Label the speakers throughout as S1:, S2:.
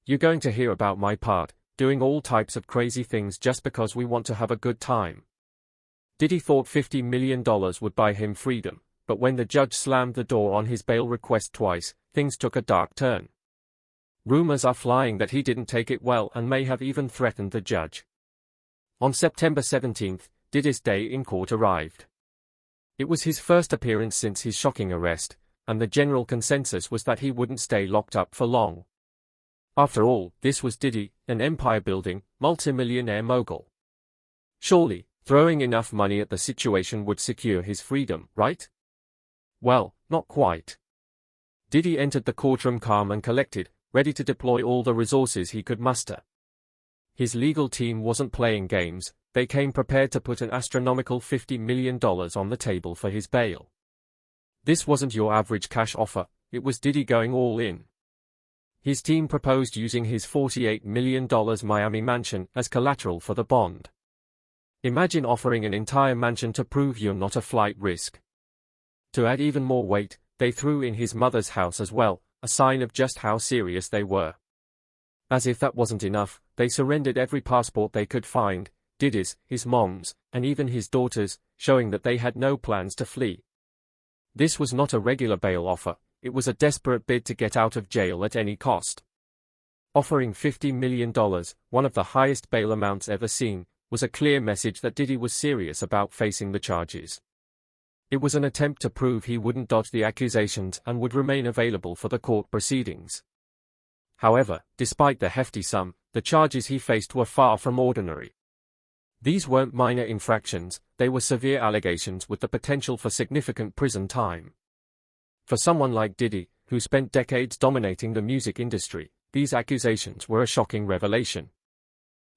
S1: You're going to hear about my part, doing all types of crazy things just because we want to have a good time. Diddy thought $50 million would buy him freedom, but when the judge slammed the door on his bail request twice, things took a dark turn. Rumors are flying that he didn't take it well and may have even threatened the judge. On September 17, Diddy's day in court arrived. It was his first appearance since his shocking arrest, and the general consensus was that he wouldn't stay locked up for long. After all, this was Diddy, an empire-building, multimillionaire mogul. Surely, throwing enough money at the situation would secure his freedom, right? Well, not quite. Diddy entered the courtroom calm and collected, ready to deploy all the resources he could muster. His legal team wasn't playing games, they came prepared to put an astronomical $50 million on the table for his bail. This wasn't your average cash offer, it was Diddy going all in. His team proposed using his $48 million Miami mansion as collateral for the bond. Imagine offering an entire mansion to prove you're not a flight risk. To add even more weight, they threw in his mother's house as well, a sign of just how serious they were. As if that wasn't enough, they surrendered every passport they could find, Diddy's, his mom's, and even his daughter's, showing that they had no plans to flee. This was not a regular bail offer, it was a desperate bid to get out of jail at any cost. Offering $50 million, one of the highest bail amounts ever seen, was a clear message that Diddy was serious about facing the charges. It was an attempt to prove he wouldn't dodge the accusations and would remain available for the court proceedings. However, despite the hefty sum, the charges he faced were far from ordinary. These weren't minor infractions, they were severe allegations with the potential for significant prison time. For someone like Diddy, who spent decades dominating the music industry, these accusations were a shocking revelation.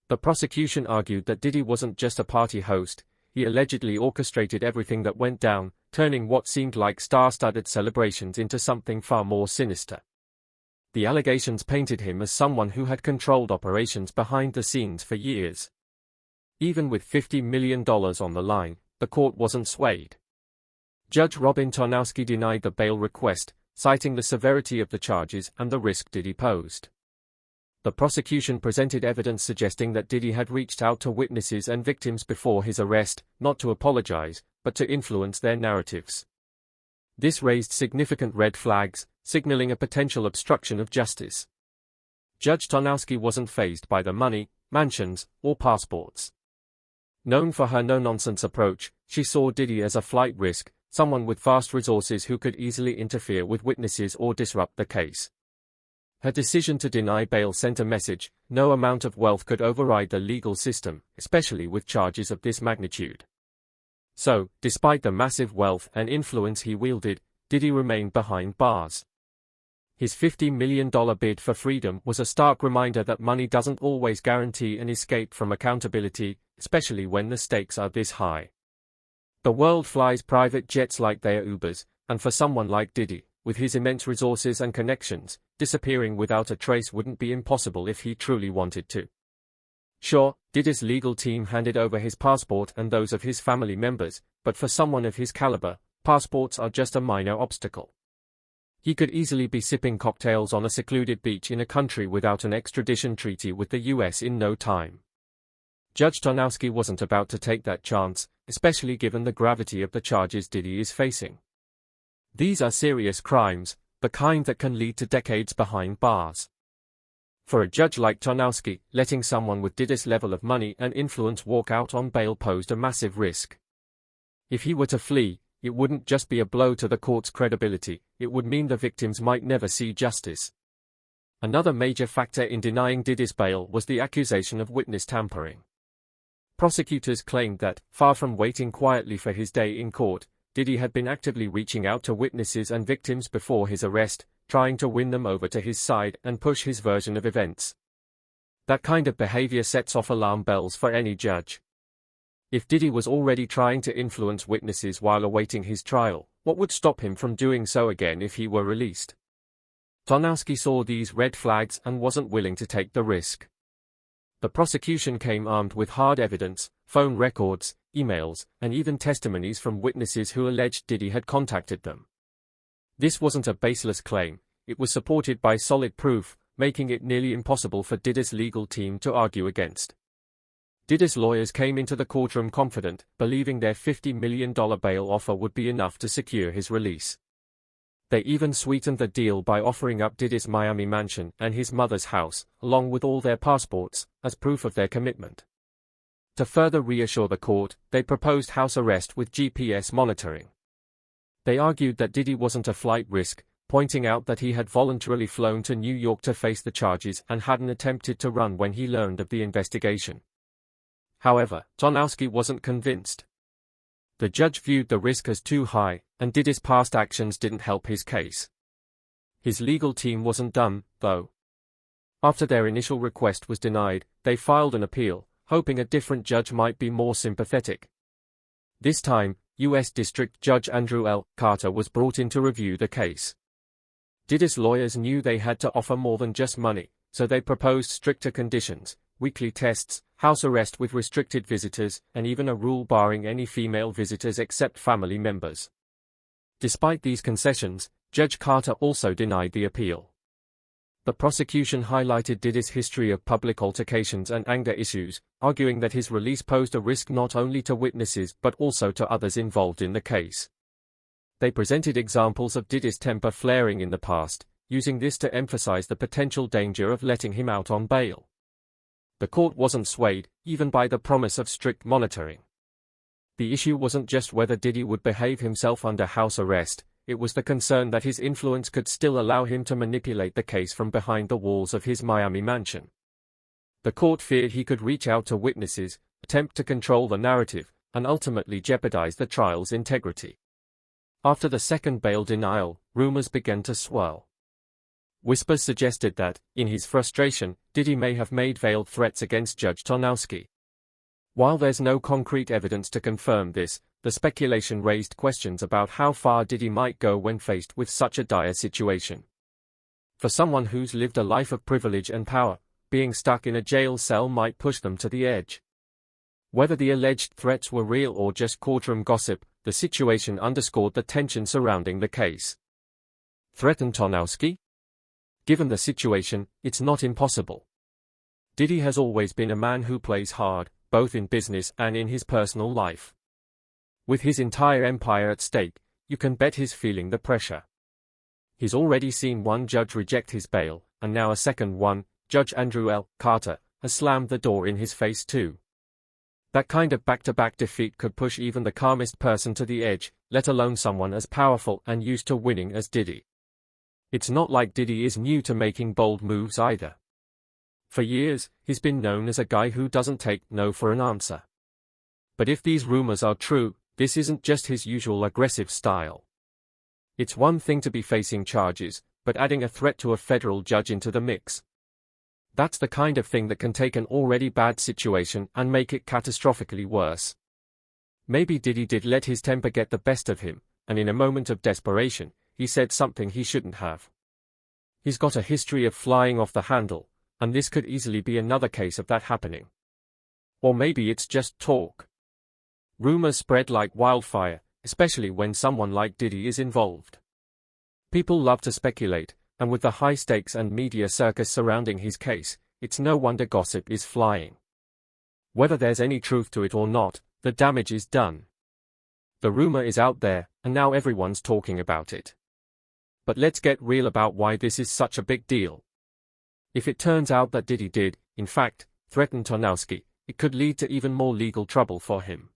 S1: The prosecution argued that Diddy wasn't just a party host, he allegedly orchestrated everything that went down, turning what seemed like star-studded celebrations into something far more sinister. The allegations painted him as someone who had controlled operations behind the scenes for years. Even with $50 million on the line, the court wasn't swayed. Judge Robin Tarnowski denied the bail request, citing the severity of the charges and the risk Diddy posed. The prosecution presented evidence suggesting that Diddy had reached out to witnesses and victims before his arrest, not to apologize, but to influence their narratives. This raised significant red flags, signaling a potential obstruction of justice. Judge Tarnowski wasn't fazed by the money, mansions, or passports. Known for her no-nonsense approach, she saw Diddy as a flight risk, someone with vast resources who could easily interfere with witnesses or disrupt the case. Her decision to deny bail sent a message: no amount of wealth could override the legal system, especially with charges of this magnitude. So, despite the massive wealth and influence he wielded, Diddy remained behind bars. His $50 million bid for freedom was a stark reminder that money doesn't always guarantee an escape from accountability, especially when the stakes are this high. The world flies private jets like they're Ubers, and for someone like Diddy, with his immense resources and connections, disappearing without a trace wouldn't be impossible if he truly wanted to. Sure, Diddy's legal team handed over his passport and those of his family members, but for someone of his caliber, passports are just a minor obstacle. He could easily be sipping cocktails on a secluded beach in a country without an extradition treaty with the US in no time. Judge Tarnowski wasn't about to take that chance, especially given the gravity of the charges Diddy is facing. These are serious crimes, the kind that can lead to decades behind bars. For a judge like Tarnowski, letting someone with Diddy's level of money and influence walk out on bail posed a massive risk. If he were to flee, it wouldn't just be a blow to the court's credibility, it would mean the victims might never see justice. Another major factor in denying Diddy's bail was the accusation of witness tampering. Prosecutors claimed that, far from waiting quietly for his day in court, Diddy had been actively reaching out to witnesses and victims before his arrest, trying to win them over to his side and push his version of events. That kind of behavior sets off alarm bells for any judge. If Diddy was already trying to influence witnesses while awaiting his trial, what would stop him from doing so again if he were released? Tarnowski saw these red flags and wasn't willing to take the risk. The prosecution came armed with hard evidence, phone records, emails, and even testimonies from witnesses who alleged Diddy had contacted them. This wasn't a baseless claim, it was supported by solid proof, making it nearly impossible for Diddy's legal team to argue against. Diddy's lawyers came into the courtroom confident, believing their $50 million bail offer would be enough to secure his release. They even sweetened the deal by offering up Diddy's Miami mansion and his mother's house, along with all their passports, as proof of their commitment. To further reassure the court, they proposed house arrest with GPS monitoring. They argued that Diddy wasn't a flight risk, pointing out that he had voluntarily flown to New York to face the charges and hadn't attempted to run when he learned of the investigation. However, Tonowski wasn't convinced. The judge viewed the risk as too high, and Diddy's past actions didn't help his case. His legal team wasn't done, though. After their initial request was denied, they filed an appeal, hoping a different judge might be more sympathetic. This time, U.S. District Judge Andrew L. Carter was brought in to review the case. Diddy's lawyers knew they had to offer more than just money, so they proposed stricter conditions, weekly tests, house arrest with restricted visitors, and even a rule barring any female visitors except family members. Despite these concessions, Judge Carter also denied the appeal. The prosecution highlighted Diddy's history of public altercations and anger issues, arguing that his release posed a risk not only to witnesses but also to others involved in the case. They presented examples of Diddy's temper flaring in the past, using this to emphasize the potential danger of letting him out on bail. The court wasn't swayed, even by the promise of strict monitoring. The issue wasn't just whether Diddy would behave himself under house arrest, it was the concern that his influence could still allow him to manipulate the case from behind the walls of his Miami mansion. The court feared he could reach out to witnesses, attempt to control the narrative, and ultimately jeopardize the trial's integrity. After the second bail denial, rumors began to swirl. Whispers suggested that, in his frustration, Diddy may have made veiled threats against Judge Tonowski. While there's no concrete evidence to confirm this, the speculation raised questions about how far Diddy might go when faced with such a dire situation. For someone who's lived a life of privilege and power, being stuck in a jail cell might push them to the edge. Whether the alleged threats were real or just courtroom gossip, the situation underscored the tension surrounding the case. Threaten Tonowski? Given the situation, it's not impossible. Diddy has always been a man who plays hard, both in business and in his personal life. With his entire empire at stake, you can bet he's feeling the pressure. He's already seen one judge reject his bail, and now a second one, Judge Andrew L. Carter, has slammed the door in his face too. That kind of back-to-back defeat could push even the calmest person to the edge, let alone someone as powerful and used to winning as Diddy. It's not like Diddy is new to making bold moves either. For years, he's been known as a guy who doesn't take no for an answer. But if these rumors are true, this isn't just his usual aggressive style. It's one thing to be facing charges, but adding a threat to a federal judge into the mix. That's the kind of thing that can take an already bad situation and make it catastrophically worse. Maybe Diddy did let his temper get the best of him, and in a moment of desperation, he said something he shouldn't have. He's got a history of flying off the handle, and this could easily be another case of that happening. Or maybe it's just talk. Rumors spread like wildfire, especially when someone like Diddy is involved. People love to speculate, and with the high stakes and media circus surrounding his case, it's no wonder gossip is flying. Whether there's any truth to it or not, the damage is done. The rumor is out there, and now everyone's talking about it. But let's get real about why this is such a big deal. If it turns out that Diddy did, in fact, threaten Tonowski, it could lead to even more legal trouble for him.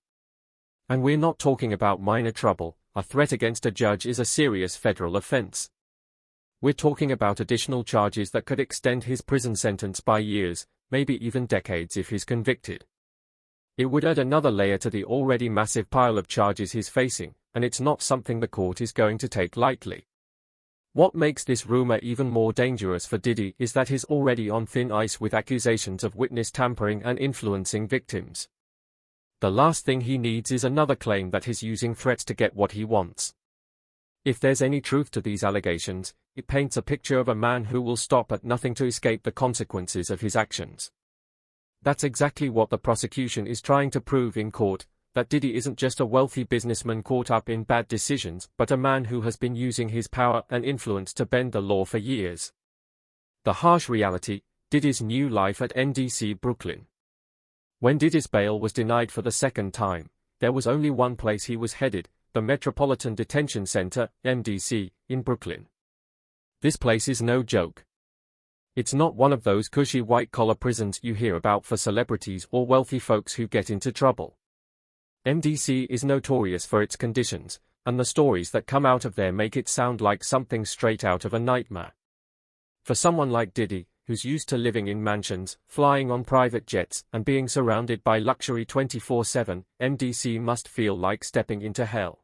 S1: And we're not talking about minor trouble, a threat against a judge is a serious federal offense. We're talking about additional charges that could extend his prison sentence by years, maybe even decades if he's convicted. It would add another layer to the already massive pile of charges he's facing, and it's not something the court is going to take lightly. What makes this rumor even more dangerous for Diddy is that he's already on thin ice with accusations of witness tampering and influencing victims. The last thing he needs is another claim that he's using threats to get what he wants. If there's any truth to these allegations, it paints a picture of a man who will stop at nothing to escape the consequences of his actions. That's exactly what the prosecution is trying to prove in court, that Diddy isn't just a wealthy businessman caught up in bad decisions, but a man who has been using his power and influence to bend the law for years. The harsh reality, Diddy's new life at MDC Brooklyn. When Diddy's bail was denied for the second time, there was only one place he was headed, the Metropolitan Detention Center, MDC, in Brooklyn. This place is no joke. It's not one of those cushy white-collar prisons you hear about for celebrities or wealthy folks who get into trouble. MDC is notorious for its conditions, and the stories that come out of there make it sound like something straight out of a nightmare. For someone like Diddy, who's used to living in mansions, flying on private jets, and being surrounded by luxury 24/7, MDC must feel like stepping into hell.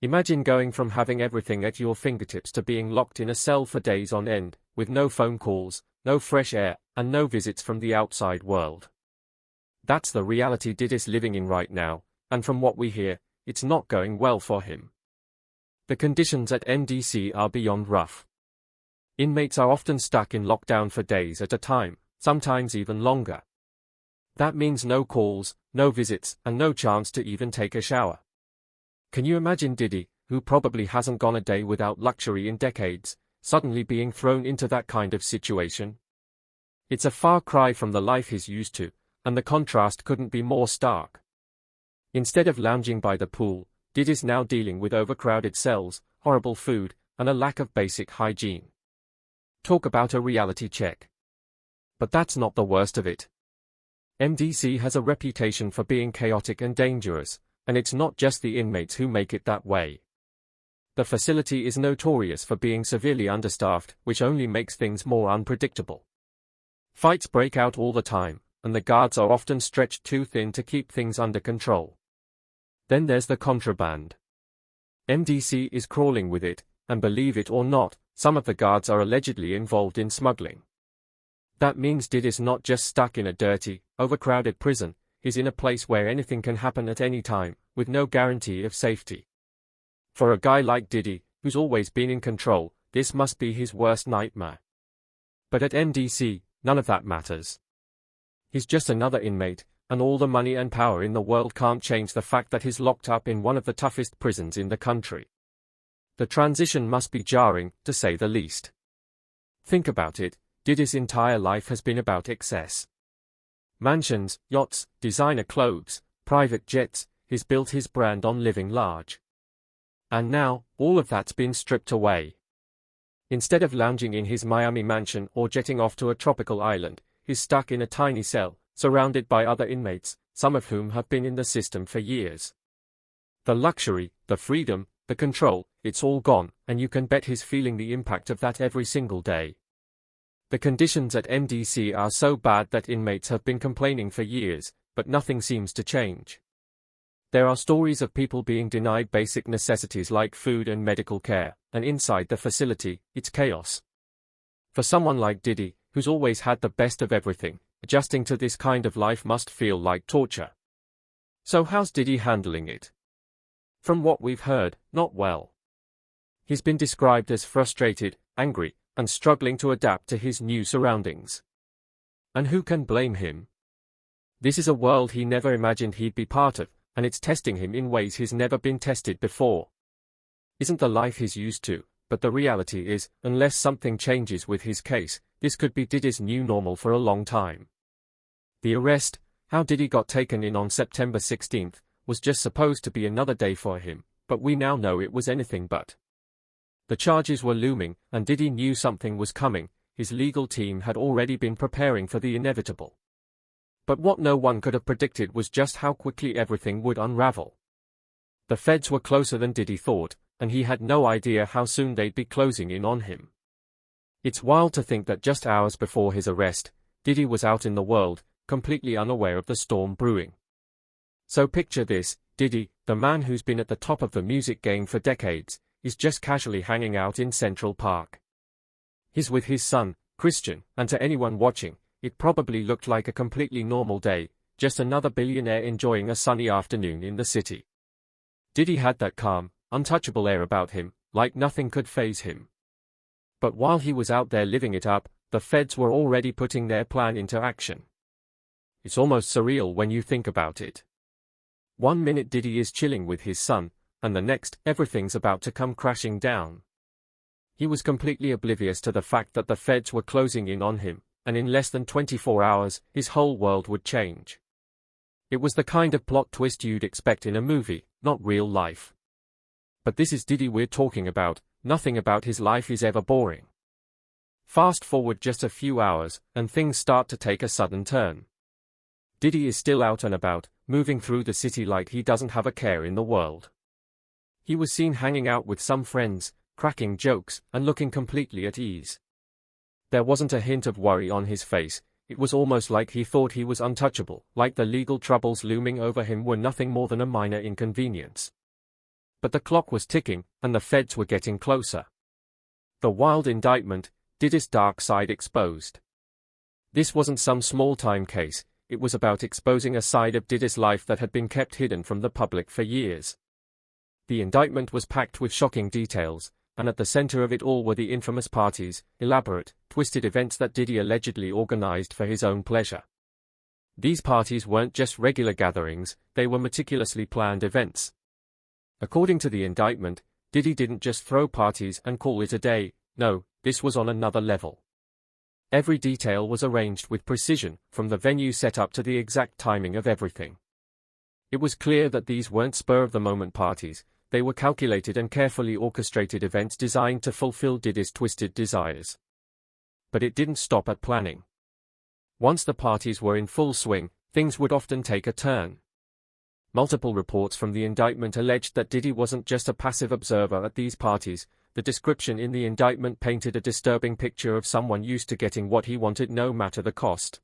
S1: Imagine going from having everything at your fingertips to being locked in a cell for days on end, with no phone calls, no fresh air, and no visits from the outside world. That's the reality Diddy's living in right now, and from what we hear, it's not going well for him. The conditions at MDC are beyond rough. Inmates are often stuck in lockdown for days at a time, sometimes even longer. That means no calls, no visits, and no chance to even take a shower. Can you imagine Diddy, who probably hasn't gone a day without luxury in decades, suddenly being thrown into that kind of situation? It's a far cry from the life he's used to, and the contrast couldn't be more stark. Instead of lounging by the pool, Diddy's now dealing with overcrowded cells, horrible food, and a lack of basic hygiene. Talk about a reality check. But that's not the worst of it. MDC has a reputation for being chaotic and dangerous, and it's not just the inmates who make it that way. The facility is notorious for being severely understaffed, which only makes things more unpredictable. Fights break out all the time, and the guards are often stretched too thin to keep things under control. Then there's the contraband. MDC is crawling with it, and believe it or not, some of the guards are allegedly involved in smuggling. That means Diddy's not just stuck in a dirty, overcrowded prison, he's in a place where anything can happen at any time, with no guarantee of safety. For a guy like Diddy, who's always been in control, this must be his worst nightmare. But at MDC, none of that matters. He's just another inmate, and all the money and power in the world can't change the fact that he's locked up in one of the toughest prisons in the country. The transition must be jarring, to say the least. Think about it, Diddy's entire life has been about excess. Mansions, yachts, designer clothes, private jets, he's built his brand on living large. And now, all of that's been stripped away. Instead of lounging in his Miami mansion or jetting off to a tropical island, he's stuck in a tiny cell, surrounded by other inmates, some of whom have been in the system for years. The luxury, the freedom, the control, it's all gone, and you can bet he's feeling the impact of that every single day. The conditions at MDC are so bad that inmates have been complaining for years, but nothing seems to change. There are stories of people being denied basic necessities like food and medical care, and inside the facility, it's chaos. For someone like Diddy, who's always had the best of everything, adjusting to this kind of life must feel like torture. So how's Diddy handling it? From what we've heard, not well. He's been described as frustrated, angry, and struggling to adapt to his new surroundings. And who can blame him? This is a world he never imagined he'd be part of, and it's testing him in ways he's never been tested before. Isn't the life he's used to, but the reality is, unless something changes with his case, this could be Diddy's new normal for a long time. The arrest, how Diddy got taken in on September 16th, was just supposed to be another day for him, but we now know it was anything but. The charges were looming, and Diddy knew something was coming. His legal team had already been preparing for the inevitable. But what no one could have predicted was just how quickly everything would unravel. The feds were closer than Diddy thought, and he had no idea how soon they'd be closing in on him. It's wild to think that just hours before his arrest, Diddy was out in the world, completely unaware of the storm brewing. So picture this, Diddy, the man who's been at the top of the music game for decades, is just casually hanging out in Central Park. He's with his son, Christian, and to anyone watching, it probably looked like a completely normal day, just another billionaire enjoying a sunny afternoon in the city. Diddy had that calm, untouchable air about him, like nothing could faze him. But while he was out there living it up, the feds were already putting their plan into action. It's almost surreal when you think about it. One minute Diddy is chilling with his son, and the next, everything's about to come crashing down. He was completely oblivious to the fact that the feds were closing in on him, and in less than 24 hours, his whole world would change. It was the kind of plot twist you'd expect in a movie, not real life. But this is Diddy we're talking about. Nothing about his life is ever boring. Fast forward just a few hours, and things start to take a sudden turn. Diddy is still out and about, moving through the city like he doesn't have a care in the world. He was seen hanging out with some friends, cracking jokes, and looking completely at ease. There wasn't a hint of worry on his face. It was almost like he thought he was untouchable, like the legal troubles looming over him were nothing more than a minor inconvenience. But the clock was ticking, and the feds were getting closer. The wild indictment, Diddy's dark side exposed. This wasn't some small-time case, it was about exposing a side of Diddy's life that had been kept hidden from the public for years. The indictment was packed with shocking details, and at the center of it all were the infamous parties, elaborate, twisted events that Diddy allegedly organized for his own pleasure. These parties weren't just regular gatherings, they were meticulously planned events. According to the indictment, Diddy didn't just throw parties and call it a day. No, this was on another level. Every detail was arranged with precision, from the venue set up to the exact timing of everything. It was clear that these weren't spur-of-the-moment parties, they were calculated and carefully orchestrated events designed to fulfill Diddy's twisted desires. But it didn't stop at planning. Once the parties were in full swing, things would often take a turn. Multiple reports from the indictment alleged that Diddy wasn't just a passive observer at these parties. The description in the indictment painted a disturbing picture of someone used to getting what he wanted no matter the cost.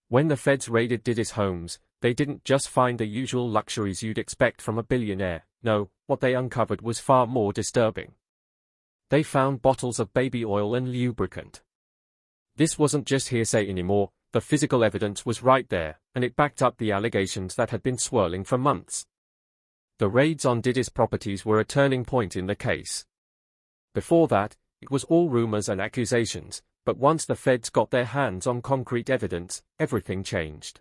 S1: When the feds raided Diddy's homes, they didn't just find the usual luxuries you'd expect from a billionaire. No, what they uncovered was far more disturbing. They found bottles of baby oil and lubricant. This wasn't just hearsay anymore, the physical evidence was right there, and it backed up the allegations that had been swirling for months. The raids on Diddy's properties were a turning point in the case. Before that, it was all rumors and accusations, but once the feds got their hands on concrete evidence, everything changed.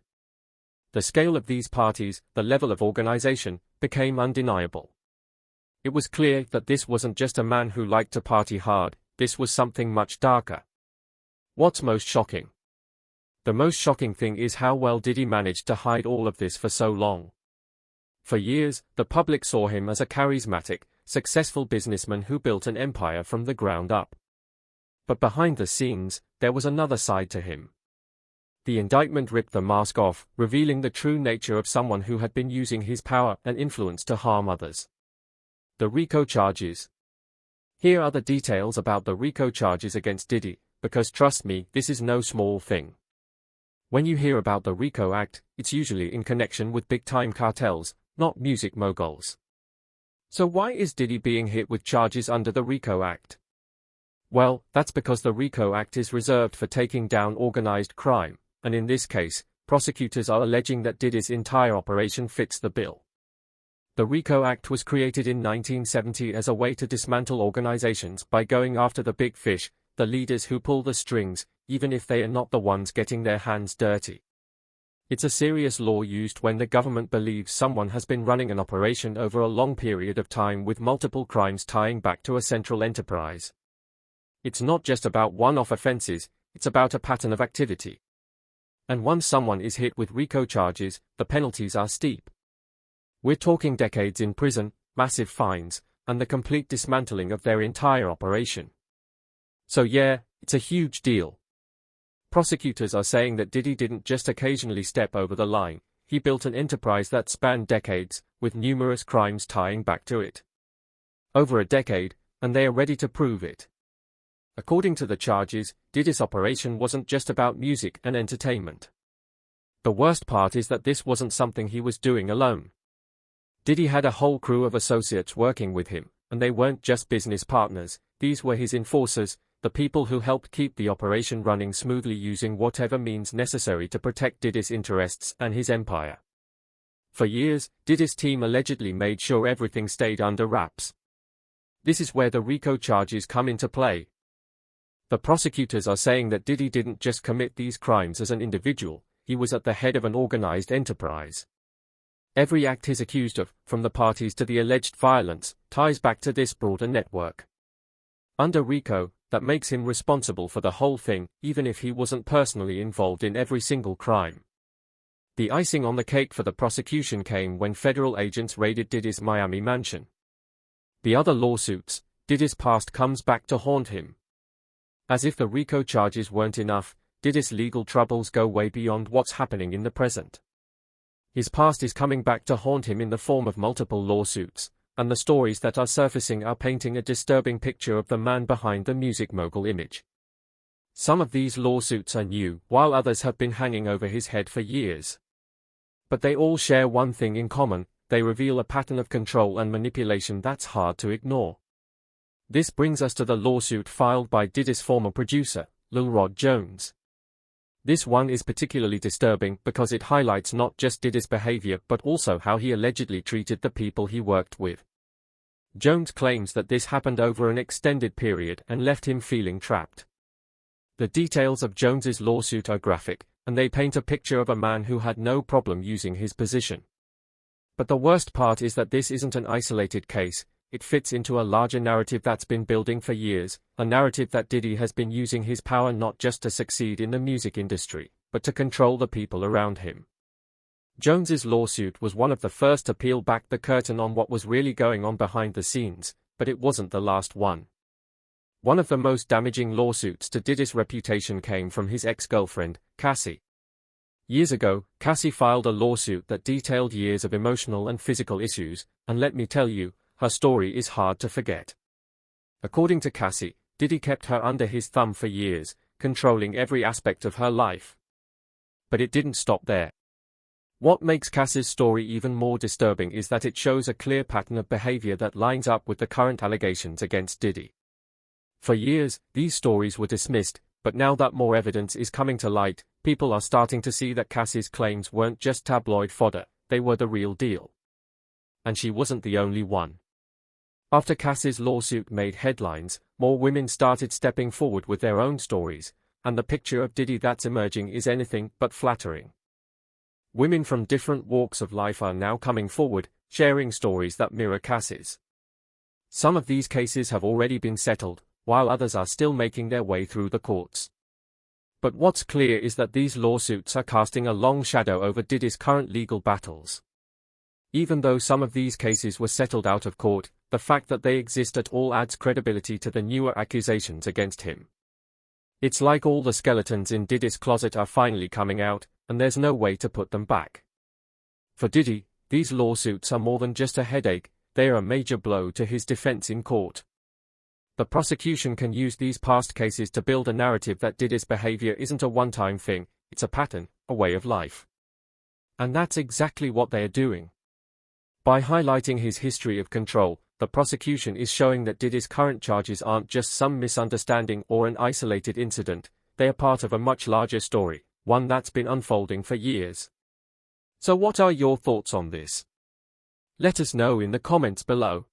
S1: The scale of these parties, the level of organization, became undeniable. It was clear that this wasn't just a man who liked to party hard, this was something much darker. What's most shocking? The most shocking thing is how well Diddy managed to hide all of this for so long. For years, the public saw him as a charismatic, successful businessman who built an empire from the ground up. But behind the scenes, there was another side to him. The indictment ripped the mask off, revealing the true nature of someone who had been using his power and influence to harm others. The RICO charges. Here are the details about the RICO charges against Diddy, because trust me, this is no small thing. When you hear about the RICO Act, it's usually in connection with big-time cartels, not music moguls. So why is Diddy being hit with charges under the RICO Act? Well, that's because the RICO Act is reserved for taking down organized crime, and in this case, prosecutors are alleging that Diddy's entire operation fits the bill. The RICO Act was created in 1970 as a way to dismantle organizations by going after the big fish, the leaders who pull the strings, even if they are not the ones getting their hands dirty. It's a serious law used when the government believes someone has been running an operation over a long period of time with multiple crimes tying back to a central enterprise. It's not just about one-off offenses, it's about a pattern of activity. And once someone is hit with RICO charges, the penalties are steep. We're talking decades in prison, massive fines, and the complete dismantling of their entire operation. So yeah, it's a huge deal. Prosecutors are saying that Diddy didn't just occasionally step over the line, he built an enterprise that spanned decades, with numerous crimes tying back to it. Over a decade, and they are ready to prove it. According to the charges, Diddy's operation wasn't just about music and entertainment. The worst part is that this wasn't something he was doing alone. Diddy had a whole crew of associates working with him, and they weren't just business partners, these were his enforcers, the people who helped keep the operation running smoothly using whatever means necessary to protect Diddy's interests and his empire. For years, Diddy's team allegedly made sure everything stayed under wraps. This is where the RICO charges come into play. The prosecutors are saying that Diddy didn't just commit these crimes as an individual, he was at the head of an organized enterprise. Every act he's accused of, from the parties to the alleged violence, ties back to this broader network. under RICO, that makes him responsible for the whole thing, even if he wasn't personally involved in every single crime. The icing on the cake for the prosecution came when federal agents raided Diddy's Miami mansion. The other lawsuits, Diddy's past comes back to haunt him. As if the RICO charges weren't enough, Diddy's legal troubles go way beyond what's happening in the present. His past is coming back to haunt him in the form of multiple lawsuits, and the stories that are surfacing are painting a disturbing picture of the man behind the music mogul image. Some of these lawsuits are new, while others have been hanging over his head for years. But they all share one thing in common: they reveal a pattern of control and manipulation that's hard to ignore. This brings us to the lawsuit filed by Diddy's former producer, Lil Rod Jones. This one is particularly disturbing because it highlights not just Diddy's behavior but also how he allegedly treated the people he worked with. Jones claims that this happened over an extended period and left him feeling trapped. The details of Jones's lawsuit are graphic, and they paint a picture of a man who had no problem using his position. But the worst part is that this isn't an isolated case. It fits into a larger narrative that's been building for years, a narrative that Diddy has been using his power not just to succeed in the music industry, but to control the people around him. Jones's lawsuit was one of the first to peel back the curtain on what was really going on behind the scenes, but it wasn't the last one. One of the most damaging lawsuits to Diddy's reputation came from his ex-girlfriend, Cassie. Years ago, Cassie filed a lawsuit that detailed years of emotional and physical issues, and let me tell you, her story is hard to forget. According to Cassie, Diddy kept her under his thumb for years, controlling every aspect of her life. But it didn't stop there. What makes Cassie's story even more disturbing is that it shows a clear pattern of behavior that lines up with the current allegations against Diddy. For years, these stories were dismissed, but now that more evidence is coming to light, people are starting to see that Cassie's claims weren't just tabloid fodder, they were the real deal. And she wasn't the only one. After Cassie's lawsuit made headlines, more women started stepping forward with their own stories, and the picture of Diddy that's emerging is anything but flattering. Women from different walks of life are now coming forward, sharing stories that mirror Cassie's. Some of these cases have already been settled, while others are still making their way through the courts. But what's clear is that these lawsuits are casting a long shadow over Diddy's current legal battles. Even though some of these cases were settled out of court, the fact that they exist at all adds credibility to the newer accusations against him. It's like all the skeletons in Diddy's closet are finally coming out, and there's no way to put them back. For Diddy, these lawsuits are more than just a headache, they are a major blow to his defense in court. The prosecution can use these past cases to build a narrative that Diddy's behavior isn't a one-time thing, it's a pattern, a way of life. And that's exactly what they are doing. By highlighting his history of control, the prosecution is showing that Diddy's current charges aren't just some misunderstanding or an isolated incident, they are part of a much larger story, one that's been unfolding for years. So what are your thoughts on this? Let us know in the comments below.